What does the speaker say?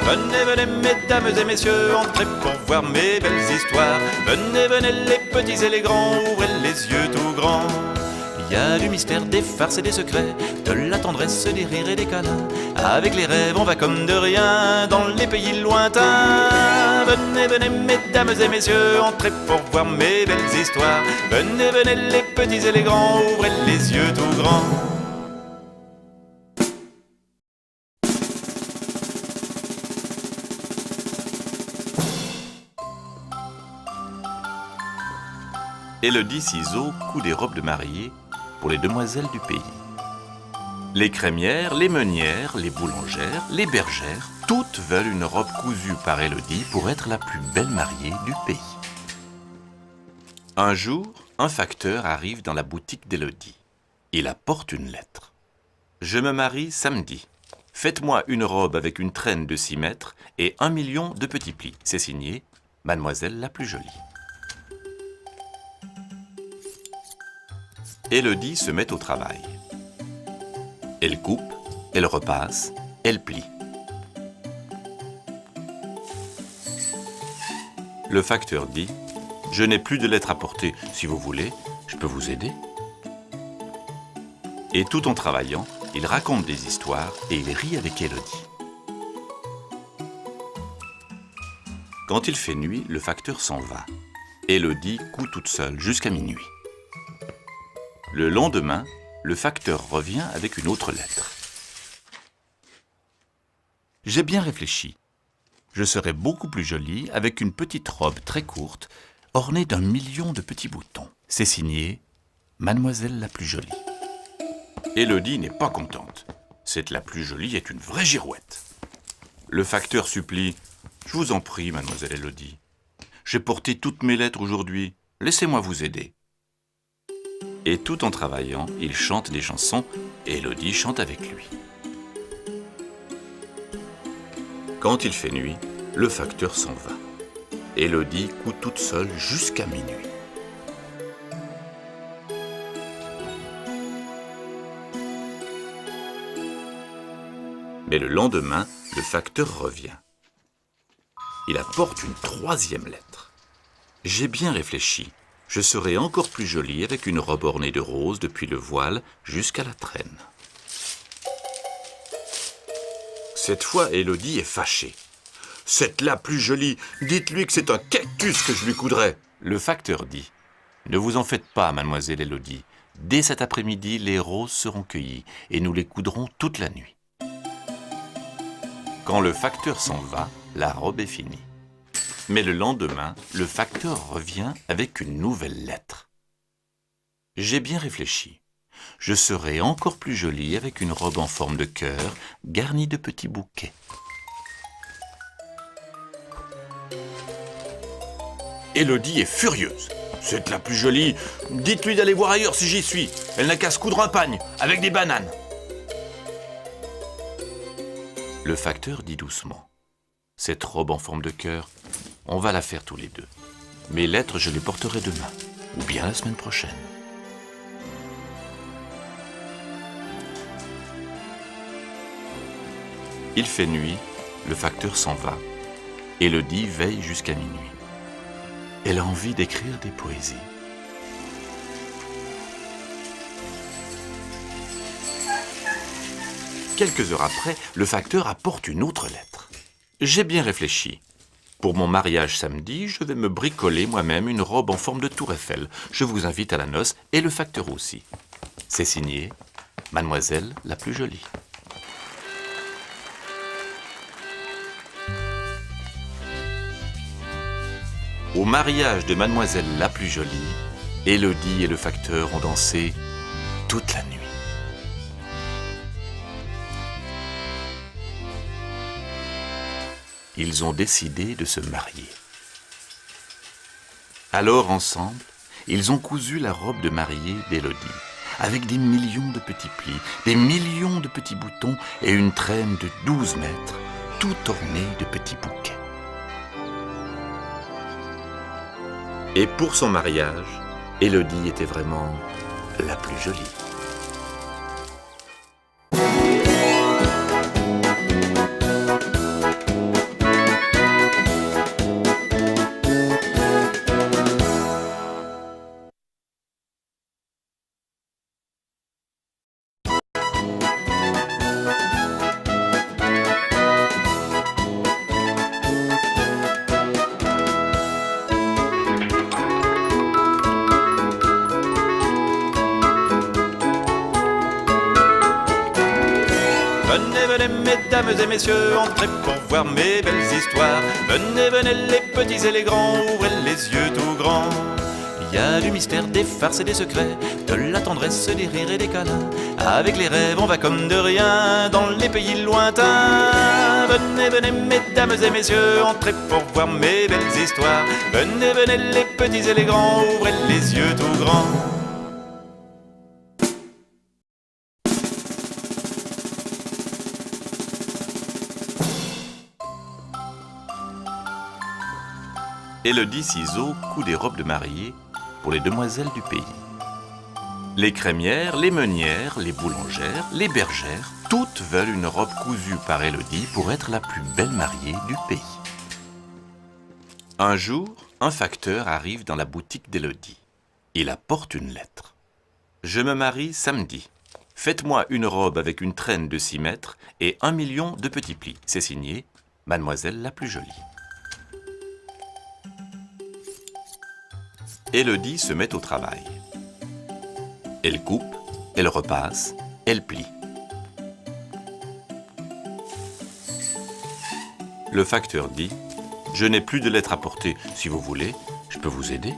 Venez, venez, mesdames et messieurs, entrez pour voir mes belles histoires. Venez, venez, les petits et les grands, ouvrez les yeux tout grands. Il y a du mystère, des farces et des secrets, de la tendresse, des rires et des câlins. Avec les rêves, on va comme de rien dans les pays lointains. Venez, venez, mesdames et messieurs, entrez pour voir mes belles histoires. Venez, venez, les petits et les grands, ouvrez les yeux tout grands. Élodie Ciseaux coud des robes de mariée pour les demoiselles du pays. Les crémières, les meunières, les boulangères, les bergères, toutes veulent une robe cousue par Élodie pour être la plus belle mariée du pays. Un jour, un facteur arrive dans la boutique d'Élodie. Il apporte une lettre. « Je me marie samedi. Faites-moi une robe avec une traîne de 6 mètres et 1 million de petits plis. C'est signé Mademoiselle la plus jolie. » Élodie se met au travail. Elle coupe, elle repasse, elle plie. Le facteur dit « Je n'ai plus de lettres à porter. Si vous voulez, je peux vous aider. » Et tout en travaillant, il raconte des histoires et il rit avec Élodie. Quand il fait nuit, le facteur s'en va. Élodie coud toute seule jusqu'à minuit. Le lendemain, le facteur revient avec une autre lettre. « J'ai bien réfléchi. Je serai beaucoup plus jolie avec une petite robe très courte, ornée d'1 million de petits boutons. C'est signé Mademoiselle la plus jolie. » Élodie n'est pas contente. Cette la plus jolie est une vraie girouette. Le facteur supplie. « Je vous en prie, mademoiselle Élodie. J'ai porté toutes mes lettres aujourd'hui. Laissez-moi vous aider. » Et tout en travaillant, il chante des chansons et Élodie chante avec lui. Quand il fait nuit, le facteur s'en va. Élodie coud toute seule jusqu'à minuit. Mais le lendemain, le facteur revient. Il apporte une 3e lettre. « J'ai bien réfléchi. Je serai encore plus jolie avec une robe ornée de roses depuis le voile jusqu'à la traîne. » Cette fois, Élodie est fâchée. « Cette là plus jolie, dites-lui que c'est un cactus que je lui coudrai. » Le facteur dit. « Ne vous en faites pas, mademoiselle Élodie. Dès cet après-midi, les roses seront cueillies et nous les coudrons toute la nuit. » Quand le facteur s'en va, la robe est finie. Mais le lendemain, le facteur revient avec une nouvelle lettre. « J'ai bien réfléchi. Je serai encore plus jolie avec une robe en forme de cœur, garnie de petits bouquets. » Élodie est furieuse. « C'est la plus jolie. Dites-lui d'aller voir ailleurs si j'y suis. Elle n'a qu'à se coudre un pagne avec des bananes. » Le facteur dit doucement. « Cette robe en forme de cœur, on va la faire tous les deux. Mes lettres, je les porterai demain, ou bien la semaine prochaine. » Il fait nuit, le facteur s'en va. Élodie veille jusqu'à minuit. Elle a envie d'écrire des poésies. Quelques heures après, le facteur apporte une autre lettre. « J'ai bien réfléchi. Pour mon mariage samedi, je vais me bricoler moi-même une robe en forme de tour Eiffel. Je vous invite à la noce et le facteur aussi. C'est signé Mademoiselle la plus jolie. » Au mariage de Mademoiselle la plus jolie, Élodie et le facteur ont dansé toute la nuit. Ils ont décidé de se marier. Alors, ensemble, ils ont cousu la robe de mariée d'Élodie, avec des millions de petits plis, des millions de petits boutons et une traîne de 12 mètres, tout ornée de petits bouquets. Et pour son mariage, Élodie était vraiment la plus jolie. mesdames et messieurs, entrez pour voir mes belles histoires. Venez, venez les petits et les grands, ouvrez les yeux tout grands. Il y a du mystère, des farces et des secrets, de la tendresse, des rires et des câlins. Avec les rêves, on va comme de rien dans les pays lointains. Venez, venez, mesdames et messieurs, entrez pour voir mes belles histoires. Venez, venez, les petits et les grands, ouvrez les yeux tout grands. Élodie Ciseaux coud des robes de mariée pour les demoiselles du pays. Les crémières, les meunières, les boulangères, les bergères, toutes veulent une robe cousue par Élodie pour être la plus belle mariée du pays. Un jour, un facteur arrive dans la boutique d'Élodie. Il apporte une lettre. « Je me marie samedi. Faites-moi une robe avec une traîne de 6 mètres et 1 million de petits plis. C'est signé Mademoiselle la plus jolie. » Élodie se met au travail. Elle coupe, elle repasse, elle plie. Le facteur dit « Je n'ai plus de lettres à porter. Si vous voulez, je peux vous aider. »